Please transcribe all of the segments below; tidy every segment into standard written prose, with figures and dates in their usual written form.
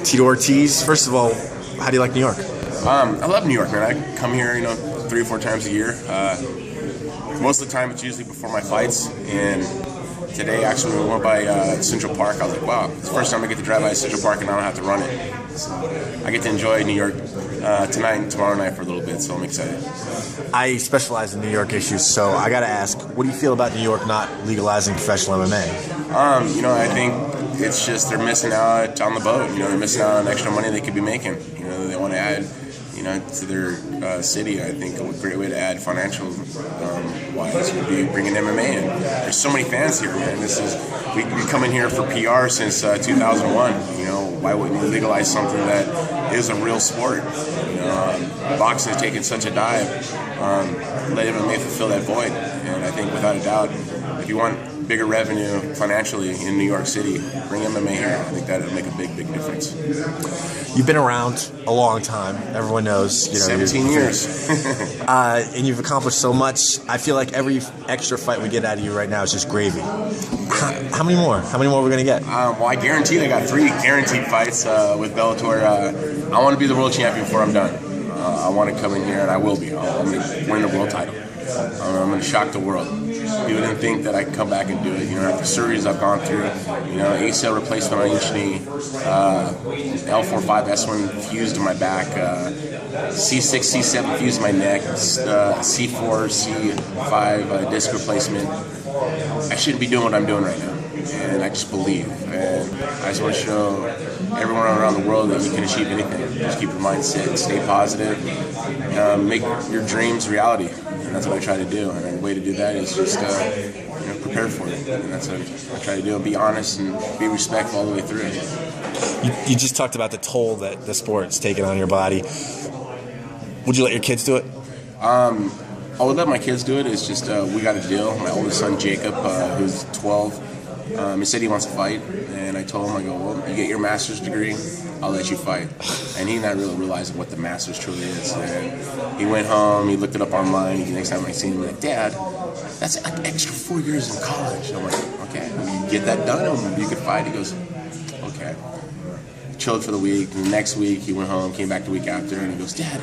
Tito Ortiz. First of all, how do you like New York? I love New York, man. I come here, 3 or 4 times a year. Most of the time, it's usually before my fights. And today, actually, when we went by Central Park, I was like, wow, it's the first time I get to drive by Central Park and I don't have to run it. So I get to enjoy New York tonight and tomorrow night for a little bit, so I'm excited. I specialize in New York issues, so I got to ask, what do you feel about New York not legalizing professional MMA? I think it's just they're missing out on the boat. They're missing out on extra money they could be making. They want to add, to their city. I think a great way to add financial wise would be bringing MMA in. There's so many fans here, man. We've been coming here for PR since 2001. Why wouldn't you legalize something that is a real sport? Boxing has taken such a dive. Let MMA fulfill that void, and I think without a doubt, if you want bigger revenue financially in New York City, bring MMA here. I think that would make a big, big difference. You've been around a long time. Everyone knows. 17 years. And you've accomplished so much. I feel like every extra fight we get out of you right now is just gravy. How many more? How many more are we going to get? I guarantee I got 3 guaranteed fights with Bellator. I want to be the world champion before I'm done. I want to come in here, and I will be. I'm going to win the world title. I'm going to shock the world. People didn't think that I could come back and do it. After surgeries I've gone through, ACL replacement on each knee, L4-5, S1 fused in my back, C6, C7 fused in my neck, C4, C5 disc replacement. I shouldn't be doing what I'm doing right now, and I just believe. And I just want to show everyone around the world that you can achieve anything. Just keep your mindset, stay positive, make your dreams reality. And that's what I try to do. And the way to do that is just prepare for it. And that's what I try to do. And be honest and be respectful all the way through it. You just talked about the toll that the sport's taken on your body. Would you let your kids do it? I would let my kids do it. It's just we got a deal. My oldest son, Jacob, who's 12, he said he wants to fight. And I told him, I go, well, you get your master's degree, I'll let you fight. And he not really realizing what the master's truly is. And he went home, he looked it up online. The next time I seen him, he's like, Dad, that's like extra 4 years in college. I'm like, okay, you get that done and you can fight. He goes, okay. Chilled for the week. And the next week, he went home, came back the week after, and he goes, Dad,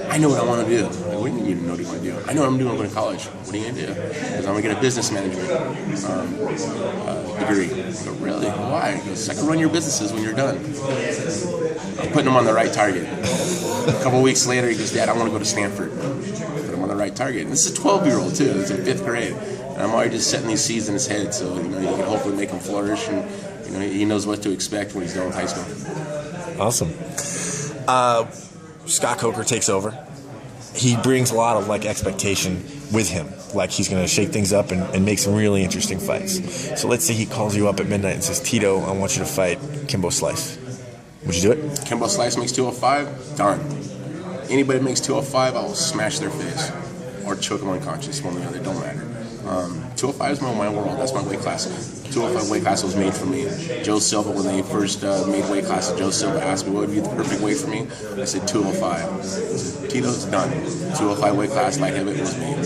I know what I want to do. I'm like, what do you mean you know what you want to do? I know what I'm doing. I'm going to college. What are you going to do? Because I'm going to get a business management degree. I go, really? Why? He goes, I can run your businesses when you're done. I'm putting him on the right target. A couple weeks later, he goes, Dad, I want to go to Stanford. I put him on the right target. And this is a 12-year-old, too. It's in 5th grade. And I'm already just setting these seeds in his head so, you can hopefully make him flourish. And, he knows what to expect when he's done with high school. Awesome. Scott Coker takes over. He brings a lot of expectation with him. He's going to shake things up and make some really interesting fights. So let's say he calls you up at midnight and says, Tito, I want you to fight Kimbo Slice. Would you do it? Kimbo Slice makes 205? Done. Anybody makes 205, I'll smash their face. Or choke them unconscious, one or the other, don't matter. 205 is my world. That's my weight class. 205 weight class was made for me. Joe Silva, when they first made weight classes, Joe Silva asked me what would be the perfect weight for me. I said 205. I said, Tito's done. 205 weight class, light heavyweight was made.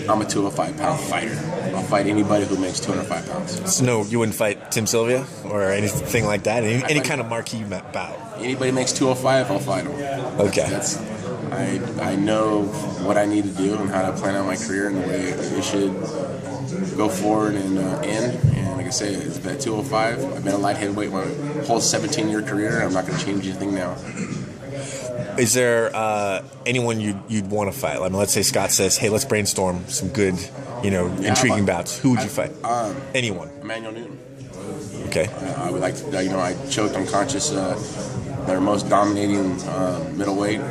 I'm a 205-pound fighter. I'll fight anybody who makes 205 pounds. So no, you wouldn't fight Tim Sylvia or anything like that? Any kind of marquee bout? Anybody makes 205, I'll fight them. Okay. I know what I need to do and how to plan out my career and the way it should go forward and end. And like I say, it's been 205. I've been a light heavyweight my whole 17-year career. I'm not going to change anything now. Is there anyone you'd want to fight? Let's say Scott says, "Hey, let's brainstorm some good, intriguing bouts." Who would you fight? Anyone. Emmanuel Newton. Okay. I would like to. I choked unconscious their most dominating middleweight.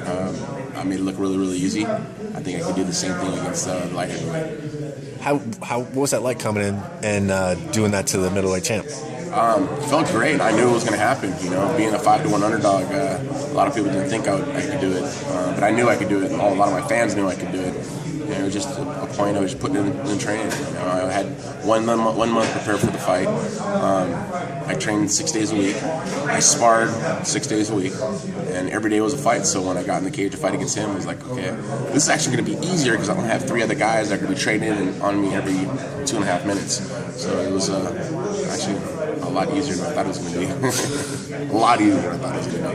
I made it look really, really easy. I think I could do the same thing against the light heavyweight. What was that like coming in and doing that to the middleweight champ? It felt great. I knew it was going to happen. Being a 5-1 underdog, a lot of people didn't think I could do it, but I knew I could do it. A lot of my fans knew I could do it. It was just a point I was putting in training. I had 1 month prepared for the fight. I trained 6 days a week. I sparred 6 days a week, and every day was a fight. So when I got in the cage to fight against him, I was like, okay, this is actually going to be easier because I don't have 3 other guys that are going to be training on me every 2.5 minutes. So it was actually a a lot easier than I thought it was going to be. A lot easier than I thought it was going to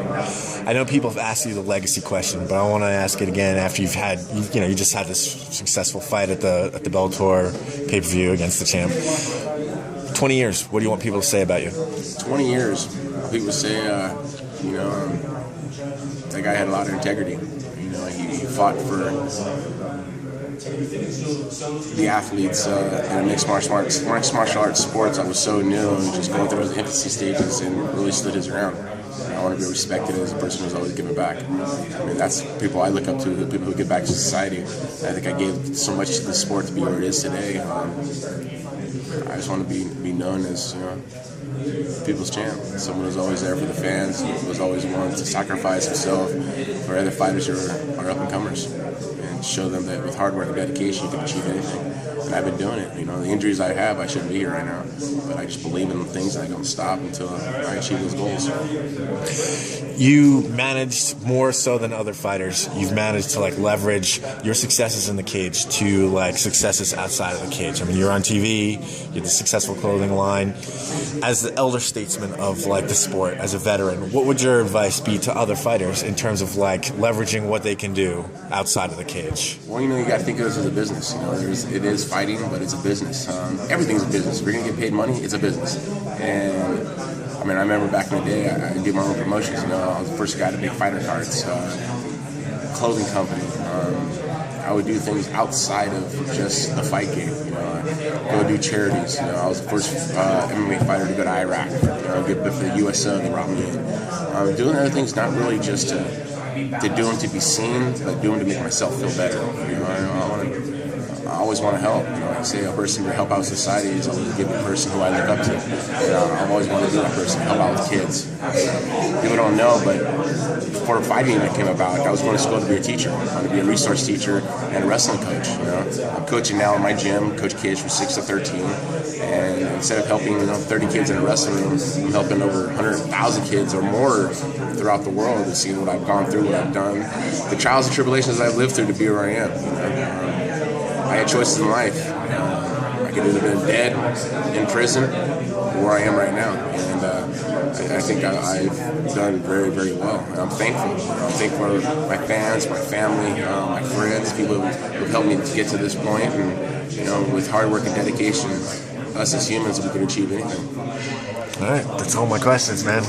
be. I know people have asked you the legacy question, but I want to ask it again after you just had this successful fight at the Bellator pay-per-view against the champ. 20 years, what do you want people to say about you? 20 years, people say, that guy had a lot of integrity. He fought for the athletes in mixed martial arts sports. I was so new and just going through those infancy stages and really stood his ground. I want to be respected as a person who's always giving back. I mean, that's people I look up to, the people who give back to society. I think I gave so much to the sport to be where it is today. I just want to be known as people's champ, someone who's always there for the fans, who's always willing to sacrifice himself for other fighters who are up and comers, and show them that with hard work and dedication you can achieve anything. And I've been doing it. The injuries I have, I shouldn't be here right now, but I just believe in things and I don't stop until I achieve those goals. You managed more so than other fighters. You've managed to leverage your successes in the cage to successes outside of the cage. I mean, you're on TV, you have the successful clothing line. As the elder statesman of the sport, as a veteran, what would your advice be to other fighters in terms of leveraging what they can do outside of the cage? Well, you got to think of this as a business. It is fighting, but it's a business. Everything's a business. If you're going to get paid money, it's a business. And I remember back in the day, I did my own promotions. I was the first guy to make fighter cards, clothing company. I would do things outside of just the fight game. Go do charities. I was the first MMA fighter to go to Iraq. Get for the USO, they brought me in. Doing other things, not really just to do them to be seen, but doing to make myself feel better. I always want to help. I say a person to help out society is always a given person who I look up to. I've always wanted to be that person, help out with kids. People don't know, but before fighting that came about, I was going to school to be a teacher. I wanted to be a resource teacher and a wrestling coach. I'm coaching now in my gym, coach kids from 6 to 13. And instead of helping 30 kids in a wrestling room, I'm helping over 100,000 kids or more throughout the world and seeing what I've gone through, what I've done, the trials and tribulations I've lived through to be where I am. I had choices in life. I could have been dead, in prison, or where I am right now. And I think I've done very, very well. And I'm thankful. I'm thankful for my fans, my family, my friends, people who've helped me to get to this point. And, with hard work and dedication, us as humans, we can achieve anything. All right, that's all my questions, man.